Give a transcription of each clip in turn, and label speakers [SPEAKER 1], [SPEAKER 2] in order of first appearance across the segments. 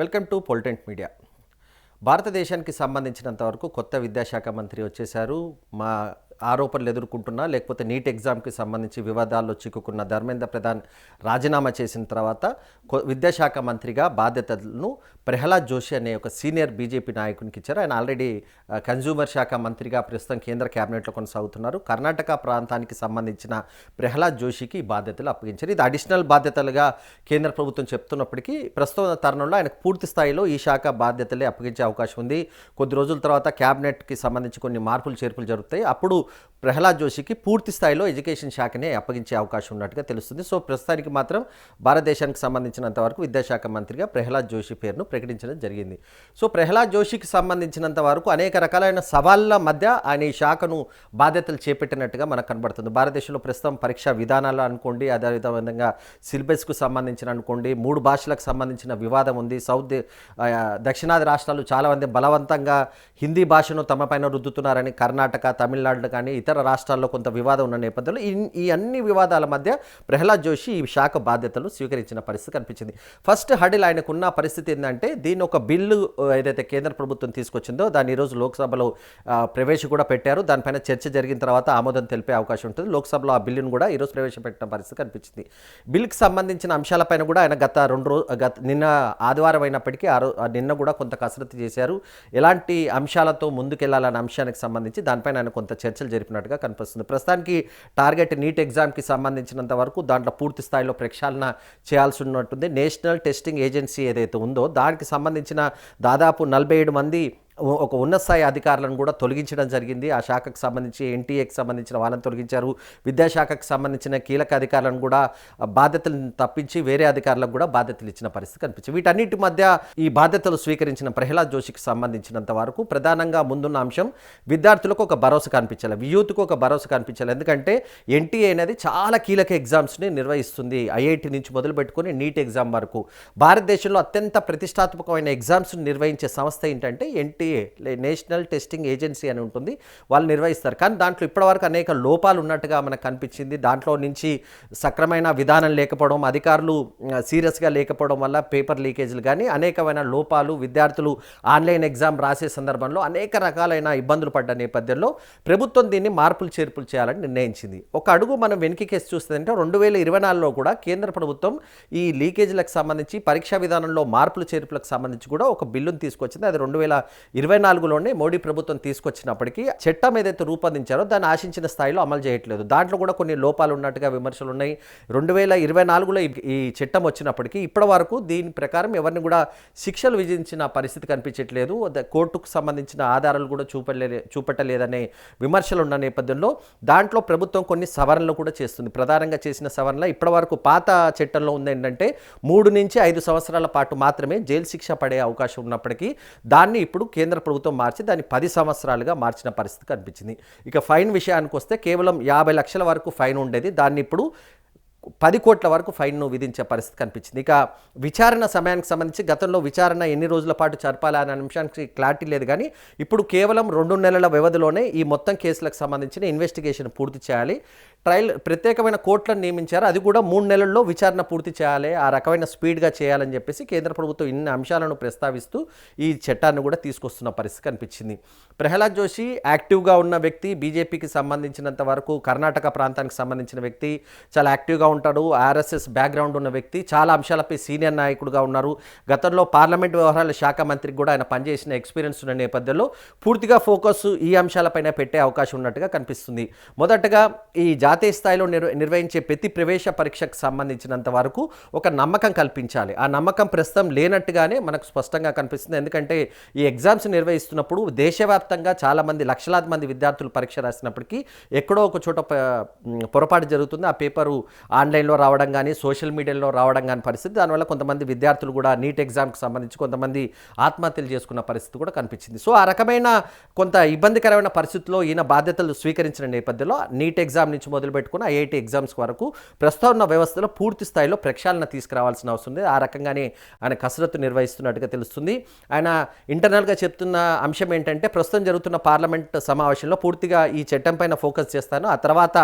[SPEAKER 1] Welcome to పొలిటెంట్ media. భారతదేశానికి సంబంధించినంత వరకు కొత్త విద్యాశాఖ మంత్రి వచ్చేశారు. మా ఆరోపణలు ఎదుర్కొంటున్నా లేకపోతే నీట్ ఎగ్జామ్కి సంబంధించి వివాదాల్లో చిక్కుకున్న ధర్మేంద్ర ప్రధాన్ రాజీనామా చేసిన తర్వాత విద్యాశాఖ మంత్రిగా బాధ్యతలను ప్రహ్లాద్ జోషి అనే ఒక సీనియర్ బీజేపీ నాయకునికి ఇచ్చారు. ఆయన ఆల్రెడీ కన్జ్యూమర్ శాఖ మంత్రిగా ప్రస్తుతం కేంద్ర క్యాబినెట్లో కొనసాగుతున్నారు. కర్ణాటక ప్రాంతానికి సంబంధించిన ప్రహ్లాద్ జోషికి ఈ బాధ్యతలు అప్పగించారు. ఇది అడిషనల్ బాధ్యతలుగా కేంద్ర ప్రభుత్వం చెప్తున్నప్పటికీ ప్రస్తుత తరుణంలో ఆయనకు పూర్తి స్థాయిలో ఈ శాఖ బాధ్యతలే అప్పగించే అవకాశం ఉంది. కొద్ది రోజుల తర్వాత క్యాబినెట్కి సంబంధించి కొన్ని మార్పులు చేర్పులు జరుగుతాయి. అప్పుడు ప్రహ్లాద్ జోషికి పూర్తి స్థాయిలో ఎడ్యుకేషన్ శాఖనే అప్పగించే అవకాశం ఉన్నట్టుగా తెలుస్తుంది. సో ప్రస్తుతానికి మాత్రం భారతదేశానికి సంబంధించినంత వరకు విద్యాశాఖ మంత్రిగా ప్రహ్లాద్ జోషి పేరును ప్రకటించడం జరిగింది. సో ప్రహ్లాద్ జోషికి సంబంధించినంత వరకు అనేక రకాలైన సవాళ్ళ మధ్య ఆయన ఈ శాఖను బాధ్యతలు చేపట్టినట్టుగా మనకు కనబడుతుంది. భారతదేశంలో ప్రస్తుతం పరీక్షా విధానాలు అనుకోండి, అదేవిధంగా సిలబస్కు సంబంధించిన అనుకోండి, 3 భాషలకు సంబంధించిన వివాదం ఉంది. దక్షిణాది రాష్ట్రాలు చాలామంది బలవంతంగా హిందీ భాషను తమ పైన రుద్దుతున్నారని కర్ణాటక, తమిళనాడు కానీ ఇతర రాష్ట్రాల్లో కొంత వివాదం ఉన్న నేపథ్యంలో ఈ అన్ని వివాదాల మధ్య ప్రహ్లాద్ జోషి ఈ శాఖ బాధ్యతలు స్వీకరించిన పరిస్థితి కనిపించింది. ఫస్ట్ హడిల్ ఆయనకున్న పరిస్థితి ఏంటంటే, దీన్ని ఒక బిల్లు ఏదైతే కేంద్ర ప్రభుత్వం తీసుకొచ్చిందో దాన్ని ఈరోజు లోక్సభలో ప్రవేశ కూడా పెట్టారు. దానిపైన చర్చ జరిగిన తర్వాత ఆమోదం తెలిపే అవకాశం ఉంటుంది. లోక్సభలో ఆ బిల్లును కూడా ఈరోజు ప్రవేశపెట్టిన పరిస్థితి కనిపించింది. బిల్లుకి సంబంధించిన అంశాలపైన కూడా ఆయన నిన్న ఆదివారం అయినప్పటికీ నిన్న కూడా కొంత కసరత్తు చేశారు. ఎలాంటి అంశాలతో ముందుకెళ్లాలనే అంశానికి సంబంధించి దానిపైన ఆయన కొంత చర్చలు జరిపినట్టుగా కనిపిస్తుంది. ప్రస్తుతానికి టార్గెట్ నీట్ ఎగ్జామ్కి సంబంధించినంత వరకు దాంట్లో పూర్తి స్థాయిలో ప్రక్షాళన చేయాల్సి ఉన్నట్టుంది. నేషనల్ టెస్టింగ్ ఏజెన్సీ ఏదైతే ఉందో దానికి సంబంధించిన దాదాపు 47 మంది ఒక ఉన్నత స్థాయి అధికారులను కూడా తొలగించడం జరిగింది. ఆ శాఖకు సంబంధించి ఎన్టీఏకి సంబంధించిన వాళ్ళని తొలగించారు. విద్యాశాఖకు సంబంధించిన కీలక అధికారులను కూడా బాధ్యతలను తప్పించి వేరే అధికారులకు కూడా బాధ్యతలు ఇచ్చిన పరిస్థితి కనిపించింది. వీటన్నిటి మధ్య ఈ బాధ్యతలు స్వీకరించిన ప్రహ్లాద్ జోషికి సంబంధించినంత వరకు ప్రధానంగా ముందున్న అంశం విద్యార్థులకు ఒక భరోసా కనిపించాలి, యూత్కు ఒక భరోసా కనిపించాలి. ఎందుకంటే ఎన్టీఏ అనేది చాలా కీలక ఎగ్జామ్స్ని నిర్వహిస్తుంది. ఐఐటి నుంచి మొదలు పెట్టుకొని నీట్ ఎగ్జామ్ వరకు భారతదేశంలో అత్యంత ప్రతిష్టాత్మకమైన ఎగ్జామ్స్ని నిర్వహించే సంస్థ ఏంటంటే ఎన్టీఏ, నేషనల్ టెస్టింగ్ ఏజెన్సీ అని ఉంటుంది. వాళ్ళు నిర్వహిస్తారు. కానీ దాంట్లో ఇప్పటివరకు అనేక లోపాలు ఉన్నట్టుగా మనకు కనిపించింది. దాంట్లో నుంచి సక్రమైన విధానం లేకపోవడం, అధికారులు సీరియస్గా లేకపోవడం వల్ల పేపర్ లీకేజీలు కానీ అనేకమైన లోపాలు, విద్యార్థులు ఆన్లైన్ ఎగ్జామ్ రాసే సందర్భంలో అనేక రకాలైన ఇబ్బందులు పడ్డ నేపథ్యంలో ప్రభుత్వం దీన్ని మార్పులు చేర్పులు చేయాలని నిర్ణయించింది. ఒక అడుగు మనం వెనక్కి చూస్తుందంటే 2024లో కూడా కేంద్ర ప్రభుత్వం ఈ లీకేజీలకు సంబంధించి పరీక్షా విధానంలో మార్పులు చేర్పులకు సంబంధించి కూడా ఒక బిల్లును తీసుకొచ్చింది. అది 2024లోనే మోడీ ప్రభుత్వం తీసుకొచ్చినప్పటికీ చట్టం ఏదైతే రూపొందించారో దాన్ని ఆశించిన స్థాయిలో అమలు చేయట్లేదు. దాంట్లో కూడా కొన్ని లోపాలు ఉన్నట్టుగా విమర్శలు ఉన్నాయి. 2024లో ఈ చట్టం వచ్చినప్పటికీ ఇప్పటి వరకు దీని ప్రకారం ఎవరిని కూడా శిక్షలు విధించిన పరిస్థితి కనిపించట్లేదు. కోర్టుకు సంబంధించిన ఆధారాలు కూడా చూపెట్టలేదనే విమర్శలు ఉన్న నేపథ్యంలో దాంట్లో ప్రభుత్వం కొన్ని సవరణలు కూడా చేస్తుంది. ప్రధానంగా చేసిన సవరణ ఇప్పటి వరకు పాత చట్టంలో ఉంది ఏంటంటే 3 నుంచి 5 సంవత్సరాల పాటు మాత్రమే జైలు శిక్ష పడే అవకాశం ఉన్నప్పటికీ దాన్ని ఇప్పుడు కేంద్ర ప్రభుత్వం మార్చి దాన్ని 10 సంవత్సరాలుగా మార్చిన పరిస్థితి కనిపించింది. ఇక ఫైన్ విషయానికి వస్తే కేవలం 50 లక్షల వరకు ఫైన్ ఉండేది. దాన్ని ఇప్పుడు 10 కోట్ల వరకు ఫైన్ను విధించే పరిస్థితి కనిపించింది. ఇక విచారణ సమయానికి సంబంధించి గతంలో విచారణ ఎన్ని రోజుల పాటు జరపాలి అనే అంశానికి క్లారిటీ లేదు. కానీ ఇప్పుడు కేవలం 2 నెలల వ్యవధిలోనే ఈ మొత్తం కేసులకు సంబంధించిన ఇన్వెస్టిగేషన్ పూర్తి చేయాలి. ప్రత్యేకమైన కోర్టులను నియమించారు. అది కూడా 3 నెలల్లో విచారణ పూర్తి చేయాలి, ఆ రకమైన స్పీడ్గా చేయాలని చెప్పేసి కేంద్ర ప్రభుత్వం ఇన్ని అంశాలను ప్రస్తావిస్తూ ఈ చట్టాన్ని కూడా తీసుకొస్తున్న పరిస్థితి కనిపించింది. ప్రహ్లాద్ జోషి యాక్టివ్గా ఉన్న వ్యక్తి, బీజేపీకి సంబంధించినంత వరకు కర్ణాటక ప్రాంతానికి సంబంధించిన వ్యక్తి, చాలా యాక్టివ్గా ఉంటాడు. ఆర్ఎస్ఎస్ బ్యాక్గ్రౌండ్ ఉన్న వ్యక్తి, చాలా అంశాలపై సీనియర్ నాయకుడుగా ఉన్నారు. గతంలో పార్లమెంట్ వ్యవహారాల శాఖ మంత్రికి కూడా ఆయన పనిచేసిన ఎక్స్పీరియన్స్ ఉన్న నేపథ్యంలో పూర్తిగా ఫోకస్ ఈ అంశాలపైన పెట్టే అవకాశం ఉన్నట్టుగా కనిపిస్తుంది. మొదటగా ఈ జాతీయ స్థాయిలో నిర్వహించే ప్రతి ప్రవేశ పరీక్షకు సంబంధించినంత వరకు ఒక నమ్మకం కల్పించాలి. ఆ నమ్మకం ప్రస్తుతం లేనట్టుగానే మనకు స్పష్టంగా కనిపిస్తుంది. ఎందుకంటే ఈ ఎగ్జామ్స్ నిర్వహిస్తున్నప్పుడు దేశవ్యాప్తంగా చాలామంది లక్షలాది మంది విద్యార్థులు పరీక్ష రాసినప్పటికీ ఎక్కడో ఒక చోట పొరపాటు జరుగుతుంది. ఆ పేపరు ఆన్లైన్లో రావడం కానీ సోషల్ మీడియాలో రావడం కానీ పరిస్థితి. దానివల్ల కొంతమంది విద్యార్థులు కూడా నీట్ ఎగ్జామ్కి సంబంధించి కొంతమంది ఆత్మహత్యలు చేసుకున్న పరిస్థితి కూడా కనిపించింది. సో ఆ రకమైన కొంత ఇబ్బందికరమైన పరిస్థితుల్లో ఈయన బాధ్యతలు స్వీకరించిన నేపథ్యంలో నీట్ ఎగ్జామ్ నుంచి మొదలుపెట్టుకుని ఐఐటీ ఎగ్జామ్స్ వరకు ప్రస్తుతం ఉన్న వ్యవస్థలో పూర్తి స్థాయిలో ప్రక్షాళన తీసుకురావాల్సిన అవసరం ఉంది. ఆ రకంగానే ఆయన కసరత్తు నిర్వహిస్తున్నట్టుగా తెలుస్తుంది. ఆయన ఇంటర్నల్గా చెప్తున్న అంశం ఏంటంటే ప్రస్తుతం జరుగుతున్న పార్లమెంట్ సమావేశంలో పూర్తిగా ఈ చట్టం పైన ఫోకస్ చేస్తాను, ఆ తర్వాత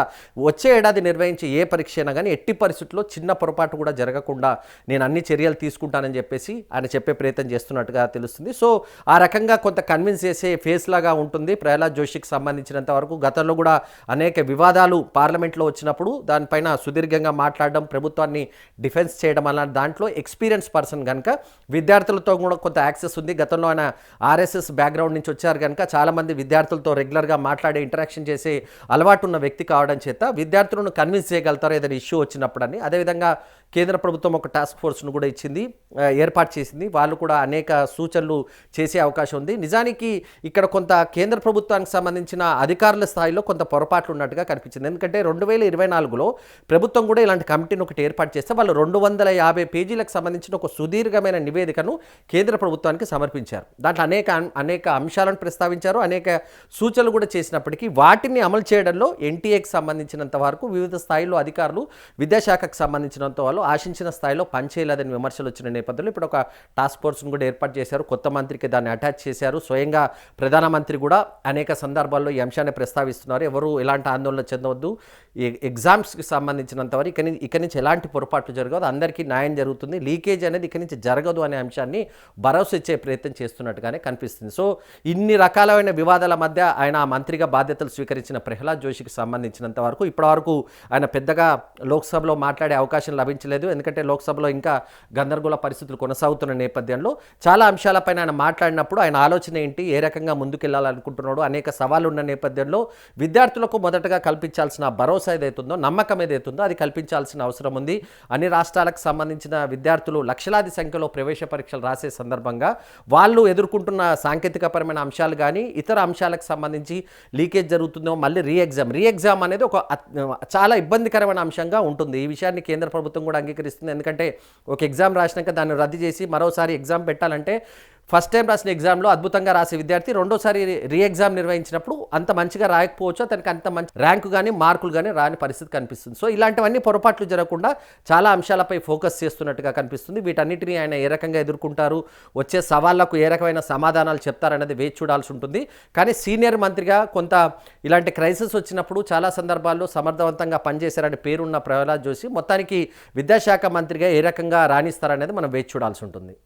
[SPEAKER 1] వచ్చే ఏడాది నిర్వహించే ఏ పరీక్ష అయినా కానీ ఎట్టి పరిస్థితుల్లో చిన్న పొరపాటు కూడా జరగకుండా నేను అన్ని చర్యలు తీసుకుంటానని చెప్పేసి ఆయన చెప్పే ప్రయత్నం చేస్తున్నట్టుగా తెలుస్తుంది. సో ఆ రకంగా కొంత కన్విన్స్ చేసే ఫేస్ లాగా ఉంటుంది ప్రహ్లాద్ జోషికి సంబంధించినంత వరకు. గతంలో కూడా అనేక వివాదాలు పార్లమెంట్లో వచ్చినప్పుడు దానిపైన సుదీర్ఘంగా మాట్లాడడం, ప్రభుత్వాన్ని డిఫెన్స్ చేయడం అలాంటి దాంట్లో ఎక్స్పీరియన్స్ పర్సన్ కనుక విద్యార్థులతో కూడా కొంత యాక్సెస్ ఉంది. గతంలో ఆయన ఆర్ఎస్ఎస్ బ్యాక్గ్రౌండ్ నుంచి వచ్చారు కనుక చాలామంది విద్యార్థులతో రెగ్యులర్గా మాట్లాడే ఇంటరాక్షన్ చేసే అలవాటు ఉన్న వ్యక్తి కావడం చేత విద్యార్థులను కన్విన్స్ చేయగలుగుతారు ఏదైనా ఇష్యూ వచ్చినప్పుడని. అదేవిధంగా కేంద్ర ప్రభుత్వం ఒక టాస్క్ ఫోర్స్ను కూడా ఇచ్చింది, ఏర్పాటు చేసింది. వాళ్ళు కూడా అనేక సూచనలు చేసే అవకాశం ఉంది. నిజానికి ఇక్కడ కొంత కేంద్ర ప్రభుత్వానికి సంబంధించిన అధికారుల స్థాయిలో కొంత పొరపాట్లు ఉన్నట్టుగా కనిపించింది. ఎందుకంటే 2024లో ప్రభుత్వం కూడా ఇలాంటి కమిటీని ఒకటి ఏర్పాటు చేస్తే వాళ్ళు 250 పేజీలకు సంబంధించిన ఒక సుదీర్ఘమైన నివేదికను కేంద్ర ప్రభుత్వానికి సమర్పించారు. దాంట్లో అనేక అంశాలను ప్రస్తావించారు, అనేక సూచనలు కూడా చేసినప్పటికీ వాటిని అమలు చేయడంలో ఎన్టీఏకి సంబంధించినంత వరకు వివిధ స్థాయిలో అధికారులు విద్యాశాఖకు సంబంధించినంత వాళ్ళు ఆశించిన స్థాయిలో పనిచేయలేదని విమర్శలు వచ్చిన నేపథ్యంలో ఇప్పుడు ఒక టాస్క్ ఫోర్స్ను కూడా ఏర్పాటు చేశారు. కొత్త మంత్రికి దాన్ని అటాచ్ చేశారు. స్వయంగా ప్రధానమంత్రి కూడా అనేక సందర్భాల్లో ఈ అంశాన్ని ప్రస్తావిస్తున్నారు. ఎవరు ఎలాంటి ఆందోళన చెందవద్దు, ఎగ్జామ్స్కి సంబంధించినంత వరకు ఇక్కడి నుంచి ఎలాంటి పొరపాట్లు జరగదు, అందరికీ న్యాయం జరుగుతుంది, లీకేజ్ అనేది ఇక్కడి నుంచి జరగదు అనే అంశాన్ని భరోసా ఇచ్చే ప్రయత్నం చేస్తున్నట్టుగానే కనిపిస్తుంది. సో ఇన్ని రకాలైన వివాదాల మధ్య ఆయన ఆ మంత్రిగా బాధ్యతలు స్వీకరించిన ప్రహ్లాద్ జోషికి సంబంధించినంత వరకు ఇప్పటివరకు ఆయన పెద్దగా లోక్సభలో మాట్లాడే అవకాశం లభించలేదు. ఎందుకంటే లోక్సభలో ఇంకా గందరగోళ పరిస్థితులు కొనసాగుతున్న నేపథ్యంలో చాలా అంశాలపైన ఆయన మాట్లాడినప్పుడు ఆయన ఆలోచన ఏంటి, ఏ రకంగా ముందుకెళ్లాలనుకుంటున్నాడు, అనేక సవాళ్ళు ఉన్న నేపథ్యంలో విద్యార్థులకు మొదటగా కల్పించాల్సిన భరోసా ఏదైతుందో, నమ్మకం ఏదైతుందో అది కల్పించాల్సిన అవసరం ఉంది. అన్ని రాష్ట్రాలకు సంబంధించిన విద్యార్థులు లక్షలాది సంఖ్యలో ప్రవేశ పరీక్షలు రాసే సందర్భంగా వాళ్ళు ఎదుర్కొంటున్న సాంకేతికపరమైన అంశాలు కానీ ఇతర అంశాలకు సంబంధించి లీకేజ్ జరుగుతుందో, మళ్ళీ రీ ఎగ్జామ్ అనేది ఒక చాలా ఇబ్బందికరమైన అంశంగా ఉంటుంది. ఈ విషయాన్ని కేంద్ర ప్రభుత్వం కూడా అంగీకరిస్తుంది. ఎందుకంటే ఒక ఎగ్జామ్ రాసినాక దాన్ని రద్దు చేసి మరోసారి ఎగ్జామ్ పెట్టాలంటే ఫస్ట్ టైం రాసిన ఎగ్జామ్లో అద్భుతంగా రాసే విద్యార్థి రెండోసారి రీ ఎగ్జామ్ నిర్వహించినప్పుడు అంత మంచిగా రాయకపోవచ్చు, అతనికి అంత మంచి ర్యాంకు కానీ మార్కులు కానీ రాని పరిస్థితి కనిపిస్తుంది. సో ఇలాంటివన్నీ పొరపాట్లు జరగకుండా చాలా అంశాలపై ఫోకస్ చేస్తున్నట్టుగా కనిపిస్తుంది. వీటన్నిటిని ఆయన ఏ రకంగా ఎదుర్కొంటారు, వచ్చే సవాళ్లకు ఏ రకమైన సమాధానాలు చెప్తారనేది వేచి చూడాల్సి ఉంటుంది. కానీ సీనియర్ మంత్రిగా కొంత ఇలాంటి క్రైసిస్ వచ్చినప్పుడు చాలా సందర్భాల్లో సమర్థవంతంగా పనిచేశారని పేరున్న ప్రహ్లాద్ జోషి మొత్తానికి విద్యాశాఖ మంత్రిగా ఏ రకంగా రాణిస్తారనేది మనం వేచి చూడాల్సి ఉంటుంది.